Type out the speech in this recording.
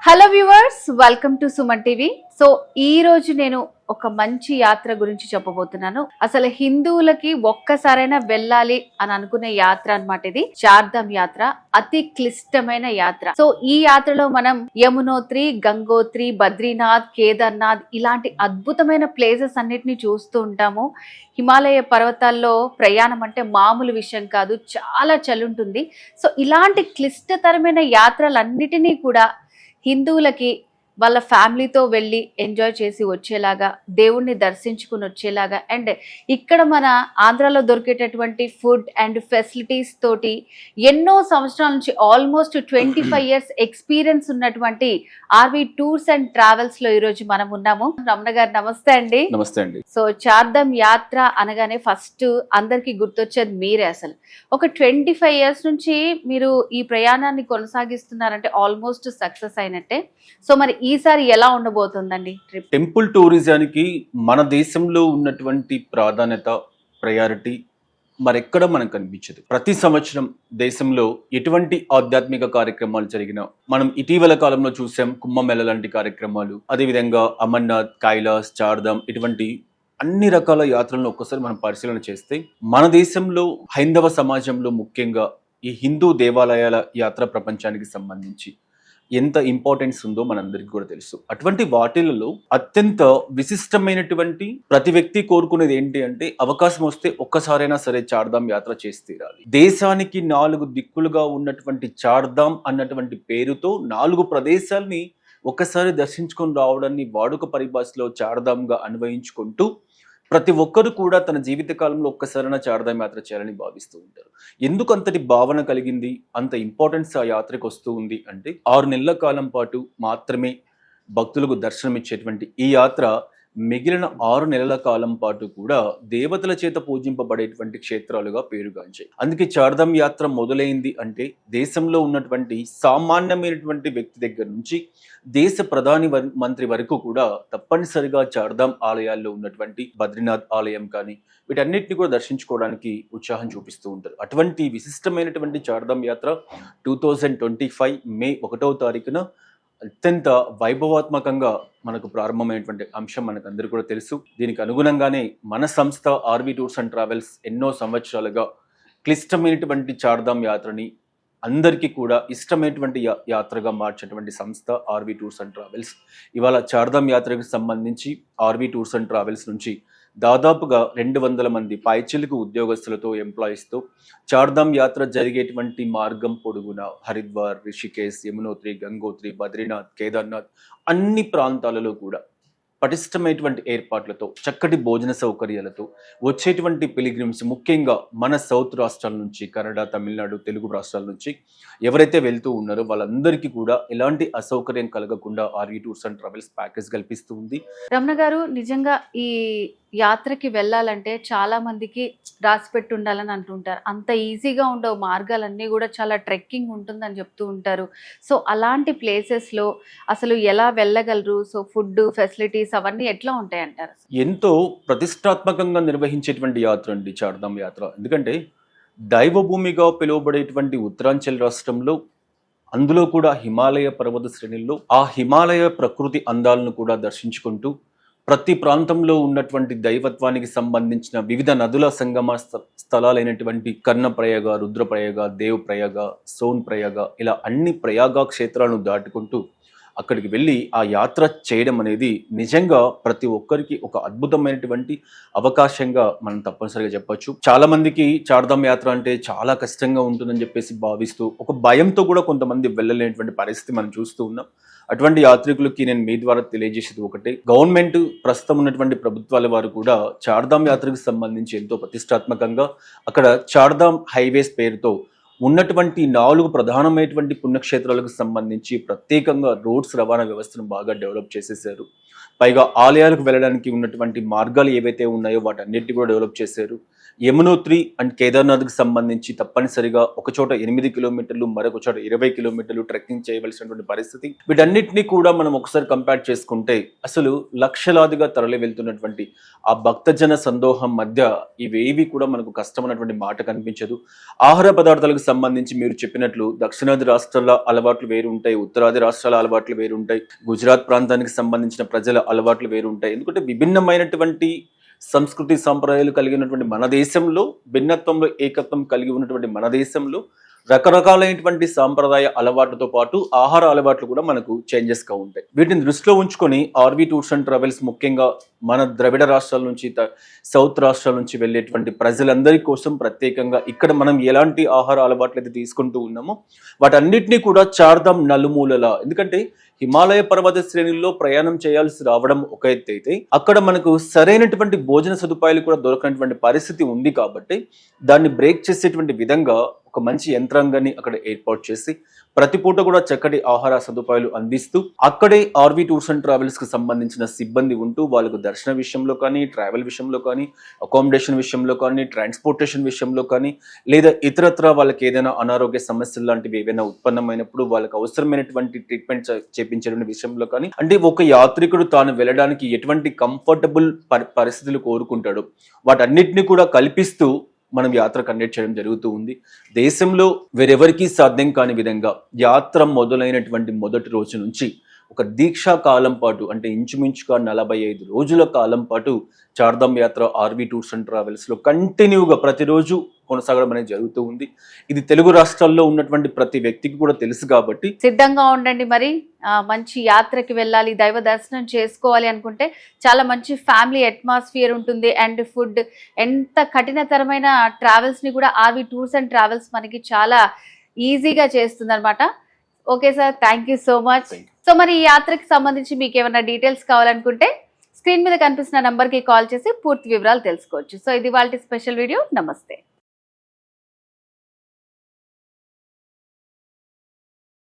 Hello viewers, welcome to Suman TV. So ఈ రోజు నేను ఒక మంచి యాత్ర గురించి చెప్పబోతున్నాను. అసలు హిందువులకి ఒక్కసారైనా వెళ్ళాలి అని అనుకునే యాత్ర అన్నమాట ఇది. చార్ధామ్ యాత్ర అతి క్లిష్టమైన యాత్ర. సో ఈ యాత్రలో మనం యమునోత్రి, గంగోత్రి, బద్రీనాథ్, కేదార్నాథ్ ఇలాంటి అద్భుతమైన ప్లేసెస్ అన్నిటిని చూస్తూ ఉంటాము. హిమాలయ పర్వతాల్లో ప్రయాణం అంటే మామూలు విషయం కాదు, చాలా చలి ఉంటుంది. సో ఇలాంటి క్లిష్టతరమైన యాత్రలన్నిటినీ కూడా హిందువులకి వాళ్ళ ఫ్యామిలీతో వెళ్ళి ఎంజాయ్ చేసి వచ్చేలాగా, దేవుణ్ణి దర్శించుకుని వచ్చేలాగా, అండ్ ఇక్కడ మన ఆంధ్రాలో దొరికేటటువంటి ఫుడ్ అండ్ ఫెసిలిటీస్ తోటి ఎన్నో సంవత్సరాల నుంచి ఆల్మోస్ట్ 25 years ఎక్స్పీరియన్స్ ఉన్నటువంటి ఆర్వి టూర్స్ అండ్ ట్రావెల్స్ లో ఈరోజు మనం ఉన్నాము. రమణ గారు నమస్తే అండి. నమస్తే అండి. సో చార్ధామ్ యాత్ర అనగానే ఫస్ట్ అందరికి గుర్తొచ్చేది మీరే. అసలు ఒక 25 years నుంచి మీరు ఈ ప్రయాణాన్ని కొనసాగిస్తున్నారంటే ఆల్మోస్ట్ సక్సెస్ అయినట్టే. సో మరి ఈసారి ఎలా ఉండబోతుందండి ట్రిప్? టెంపుల్ టూరిజానికి మన దేశంలో ఉన్నటువంటి ప్రాధాన్యత, ప్రయారిటీ మరెక్కడ మనకు కనిపించదు. ప్రతి సంవత్సరం దేశంలో ఎటువంటి ఆధ్యాత్మిక కార్యక్రమాలు జరిగినా మనం ఇటీవల కాలంలో చూసాం. కుంభమేళ లాంటి కార్యక్రమాలు, అదేవిధంగా అమర్నాథ్, కైలాస్, చార్ధామ్ ఇటువంటి అన్ని రకాల యాత్రలను ఒక్కసారి మనం పరిశీలన చేస్తే మన దేశంలో హైందవ సమాజంలో ముఖ్యంగా ఈ హిందూ దేవాలయాల యాత్ర ప్రపంచానికి సంబంధించి ఎంత ఇంపార్టెన్స్ ఉందో మనందరికీ కూడా తెలుసు. అటువంటి వాటిలలో అత్యంత విశిష్టమైనటువంటి ప్రతి వ్యక్తి కోరుకునేది ఏంటి అంటే అవకాశం వస్తే ఒక్కసారైనా సరే చార్ధామ్ యాత్ర చేసి తీరాలి. దేశానికి 4 దిక్కులుగా ఉన్నటువంటి చార్ధామ్ అన్నటువంటి పేరుతో 4 ప్రదేశాల్ని ఒక్కసారి దర్శించుకొని రావడాన్ని వాడుక పరిభాషలో చార్ధామ్గా అన్వయించుకుంటూ ప్రతి ఒక్కరు కూడా తన జీవిత కాలంలో ఒక్కసారైనా చార్ధామ్ యాత్ర చేయాలని భావిస్తూ ఉంటారు. ఎందుకు అంతటి భావన కలిగింది, అంత ఇంపార్టెన్స్ ఆ యాత్రకు వస్తూ ఉంది అంటే 6 నెలల కాలం పాటు మాత్రమే భక్తులకు దర్శనం ఇచ్చేటువంటి ఈ యాత్ర మిగిలిన 6 నెలల కాలం పాటు కూడా దేవతల చేత పూజింపబడేటువంటి క్షేత్రాలుగా పేరుగాంచాయి. అందుకే చార్ధామ్ యాత్ర మొదలైంది అంటే దేశంలో ఉన్నటువంటి సామాన్యమైనటువంటి వ్యక్తి దగ్గర నుంచి దేశ ప్రధాని మంత్రి వరకు కూడా తప్పనిసరిగా చార్ధామ్ ఆలయాల్లో ఉన్నటువంటి బద్రీనాథ్ ఆలయం కానీ వీటన్నిటిని కూడా దర్శించుకోవడానికి ఉత్సాహం చూపిస్తూ ఉంటారు. అటువంటి విశిష్టమైనటువంటి చార్ధామ్ యాత్ర 2025 మే 1వ తారీఖున అత్యంత వైభవాత్మకంగా మనకు ప్రారంభమైనటువంటి అంశం మనకు అందరికీ కూడా తెలుసు. దీనికి అనుగుణంగానే మన సంస్థ ఆర్వి టూర్స్ అండ్ ట్రావెల్స్ ఎన్నో సంవత్సరాలుగా క్లిష్టమైనటువంటి చార్ధామ్ యాత్రని అందరికీ కూడా ఇష్టమైనటువంటి యాత్రగా మార్చేటువంటి సంస్థ ఆర్వి టూర్స్ అండ్ ట్రావెల్స్. ఇవాళ చార్ధామ్ యాత్రకు సంబంధించి ఆర్వి టూర్స్ అండ్ ట్రావెల్స్ నుంచి దాదాపుగా 200 మంది పైచిలుకు ఉద్యోగస్తులతో, ఎంప్లాయీస్తో చార్ధామ్ యాత్ర జరిగేటువంటి మార్గం పొడుగున హరిద్వార్, రిషికేశ్, యమునోత్రి, గంగోత్రి, బద్రీనాథ్, కేదార్నాథ్ అన్ని ప్రాంతాలలో కూడా పటిష్టమైనటువంటి ఏర్పాట్లతో, చక్కటి భోజన సౌకర్యాలతో వచ్చేటువంటి పిలిగ్రిమ్స్ ముఖ్యంగా మన సౌత్ రాష్ట్రాల నుంచి, కన్నడ, తమిళనాడు, తెలుగు రాష్ట్రాల నుంచి ఎవరైతే వెళ్తూ ఉన్నారో వాళ్ళందరికీ కూడా ఎలాంటి అసౌకర్యం కలగకుండా RV tours and travels package కల్పిస్తూ ఉంది. రమణ గారు, నిజంగా ఈ యాత్రకి వెళ్ళాలంటే చాలా మందికి రాసిపెట్టి ఉండాలని అంటుంటారు. అంత ఈజీగా ఉండవు మార్గాలన్నీ కూడా, చాలా ట్రెక్కింగ్ ఉంటుందని చెప్తూ ఉంటారు. సో అలాంటి ప్లేసెస్లో అసలు ఎలా వెళ్ళగలరు? సో ఫుడ్ ఫెసిలిటీస్ అవన్నీ ఎట్లా ఉంటాయి అంటారు? ఎంతో ప్రతిష్టాత్మకంగా నిర్వహించేటువంటి యాత్ర అండి చార్ధామ్ యాత్ర. ఎందుకంటే దైవభూమిగా పిలువబడేటువంటి ఉత్తరాంచల్ రాష్ట్రంలో, అందులో కూడా హిమాలయ పర్వత శ్రేణుల్లో ఆ హిమాలయ ప్రకృతి అందాలను కూడా దర్శించుకుంటూ ప్రతి ప్రాంతంలో ఉన్నటువంటి దైవత్వానికి సంబంధించిన వివిధ నదుల సంగమ స్థలాలైనటువంటి కర్ణప్రయాగ, రుద్రప్రయాగ, దేవప్రయాగ, సోన్ ప్రయాగ ఇలా అన్ని ప్రయాగ క్షేత్రాలను దాటుకుంటూ అక్కడికి వెళ్ళి ఆ యాత్ర చేయడం అనేది నిజంగా ప్రతి ఒక్కరికి ఒక అద్భుతమైనటువంటి అవకాశంగా మనం తప్పనిసరిగా చెప్పొచ్చు. చాలా మందికి చార్ధామ్ యాత్ర అంటే చాలా కష్టంగా ఉంటుందని చెప్పేసి భావిస్తూ ఒక భయంతో కూడా కొంతమంది వెళ్ళలేనటువంటి పరిస్థితి మనం చూస్తూ ఉన్నాం. అటువంటి యాత్రికులకి నేను మీ ద్వారా తెలియజేసేది ఒకటే, గవర్నమెంట్ ప్రస్తుతం ఉన్నటువంటి ప్రభుత్వాల వారు కూడా చార్ధామ్ యాత్రకు సంబంధించి ఎంతో ప్రతిష్టాత్మకంగా అక్కడ చార్ధామ్ హైవేస్ పేరుతో ఉన్నటువంటి 4 ప్రధానమైనటువంటి పుణ్యక్షేత్రాలకు సంబంధించి ప్రత్యేకంగా రోడ్స్ రవాణా వ్యవస్థను బాగా డెవలప్ చేసేసారు. పైగా ఆలయాలకు వెళ్ళడానికి ఉన్నటువంటి మార్గాలు ఏవైతే ఉన్నాయో వాటన్నిటిని కూడా డెవలప్ చేశారు. యమునోత్రి అండ్ కేదార్నాథ్కి సంబంధించి తప్పనిసరిగా ఒక చోట 8 కిలోమీటర్లు మరొక చోట 20 కిలోమీటర్లు ట్రెక్కింగ్ చేయవలసినటువంటి పరిస్థితి. వీటన్నిటిని కూడా మనం ఒకసారి కంపేర్ చేసుకుంటే అసలు లక్షలాదిగా తరలి వెళ్తున్నటువంటి ఆ భక్తజన సందోహం మధ్య ఇవేవి కూడా మనకు కష్టమైనటువంటి మాట కనిపించదు. ఆహార పదార్థాలకు సంబంధించి మీరు చెప్పినట్లు దక్షిణాది రాష్ట్రాల అలవాట్లు వేరు ఉంటాయి, ఉత్తరాది రాష్ట్రాల అలవాట్లు వేరు ఉంటాయి, గుజరాత్ ప్రాంతానికి సంబంధించిన ప్రజల అలవాట్లు వేరు ఉంటాయి. ఎందుకంటే విభిన్నమైనటువంటి సంస్కృతి సంప్రదాయాలు కలిగినటువంటి మన దేశంలో, భిన్నత్వంలో ఏకత్వం కలిగి ఉన్నటువంటి మన దేశంలో రకరకాలైనటువంటి సాంప్రదాయ అలవాట్లతో పాటు ఆహార అలవాట్లు కూడా మనకు చేంజెస్గా ఉంటాయి. వీటిని దృష్టిలో ఉంచుకొని ఆర్వీ టూర్స్ అండ్ ట్రావెల్స్ ముఖ్యంగా మన ద్రవిడ రాష్ట్రాల నుంచి సౌత్ రాష్ట్రాల నుంచి వెళ్ళేటువంటి ప్రజలందరి కోసం ప్రత్యేకంగా ఇక్కడ మనం ఎలాంటి ఆహార అలవాట్లు అయితే తీసుకుంటూ ఉన్నామో వాటన్నిటినీ కూడా చార్ధామ్ నలుమూలల, ఎందుకంటే హిమాలయ పర్వత శ్రేణుల్లో ప్రయాణం చేయాల్సి రావడం ఒక ఎత్తు అయితే అక్కడ మనకు సరైనటువంటి భోజన సదుపాయాలు కూడా దొరకనటువంటి పరిస్థితి ఉంది. కాబట్టి దాన్ని బ్రేక్ చేసేటువంటి విధంగా ఒక మంచి యంత్రాంగాన్ని అక్కడ ఏర్పాటు చేసి ప్రతి పూట కూడా చక్కటి ఆహార సదుపాయాలు అందిస్తూ అక్కడే ఆర్వీ టూర్స్ అండ్ ట్రావెల్స్ కి సంబంధించిన సిబ్బంది ఉంటూ వాళ్ళకు దర్శన విషయంలో కానీ, ట్రావెల్ విషయంలో కానీ, అకామిడేషన్ విషయంలో కానీ, ట్రాన్స్పోర్టేషన్ విషయంలో కానీ, లేదా ఇతరత్ర వాళ్ళకి ఏదైనా అనారోగ్య సమస్యలు లాంటివి ఏవైనా ఉత్పన్నమైనప్పుడు వాళ్ళకి అవసరమైనటువంటి ట్రీట్మెంట్ చేపించే విషయంలో కానీ, అంటే ఒక యాత్రికుడు తాను వెళ్ళడానికి ఎటువంటి కంఫర్టబుల్ పరిస్థితులు కోరుకుంటాడో వాటన్నిటిని కూడా కల్పిస్తూ మనం యాత్ర కండక్ట్ చేయడం జరుగుతూ ఉంది. దేశంలో వేరెవరికీ సాధ్యం కాని విధంగా యాత్ర మొదలైనటువంటి మొదటి రోజు నుంచి ఒక దీక్షా కాలం పాటు, అంటే ఇంచుమించుగా 45 రోజుల కాలం పాటు చార్ధామ్ యాత్ర ఆర్వీ టూర్స్ అండ్ ట్రావెల్స్లో కంటిన్యూగా ప్రతిరోజు కొనసాగడం అనేది జరుగుతూ ఉంది. ఇది తెలుగు రాష్ట్రాల్లో ఉన్నటువంటి ప్రతి వ్యక్తికి కూడా తెలుసు కాబట్టి సిద్ధంగా ఉండండి. మరి మంచి యాత్రకి వెళ్ళాలి, దైవ దర్శనం చేసుకోవాలి అనుకుంటే చాలా మంచి ఫ్యామిలీ అట్మాస్ఫియర్ ఉంటుంది. అండ్ ఫుడ్, ఎంత కఠినతరమైన ట్రావెల్స్ ని కూడా ఆర్వీ టూర్స్ అండ్ ట్రావెల్స్ మనకి చాలా ఈజీగా చేస్తుంది అనమాట. Okay sir, thank you so much. So మరి ఈ యాత్రకి సంబంధించి మీకు ఏమైనా డీటెయిల్స్ కావాలనుకుంటే స్క్రీన్ మీద కనిపిస్తున్న నంబర్కి కాల్ చేసి పూర్తి వివరాలు తెలుసుకోవచ్చు. సో ఇది వాళ్ళ స్పెషల్ వీడియో. నమస్తే.